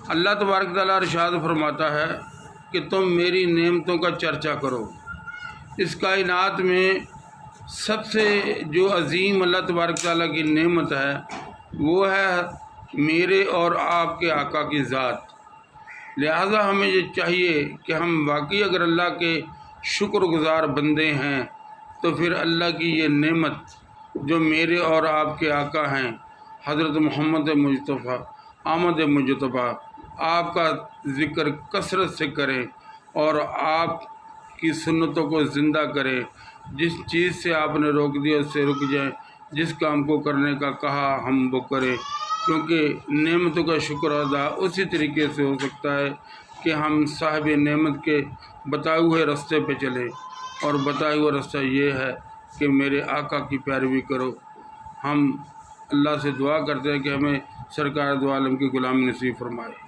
اللہ تبارک تعالیٰ ارشاد فرماتا ہے کہ تم میری نعمتوں کا چرچا کرو۔ اس کائنات میں سب سے جو عظیم اللہ تبارک تعالیٰ کی نعمت ہے وہ ہے میرے اور آپ کے آقا کی ذات۔ لہذا ہمیں یہ چاہیے کہ ہم واقعی اگر اللہ کے شکر گزار بندے ہیں تو پھر اللہ کی یہ نعمت جو میرے اور آپ کے آقا ہیں حضرت محمد مصطفیٰ آمد مجتبیٰ، آپ کا ذکر کثرت سے کریں اور آپ کی سنتوں کو زندہ کریں۔ جس چیز سے آپ نے روک دیا اس سے رک جائیں، جس کام کو کرنے کا کہا ہم وہ کریں، کیونکہ نعمتوں کا شکر ادا اسی طریقے سے ہو سکتا ہے کہ ہم صاحب نعمت کے بتائے ہوئے راستے پہ چلیں، اور بتایا ہوا راستہ یہ ہے کہ میرے آقا کی پیروی کرو۔ ہم اللہ سے دعا کرتے ہیں کہ ہمیں سرکار دو عالم کی غلامی نصیب فرمائے۔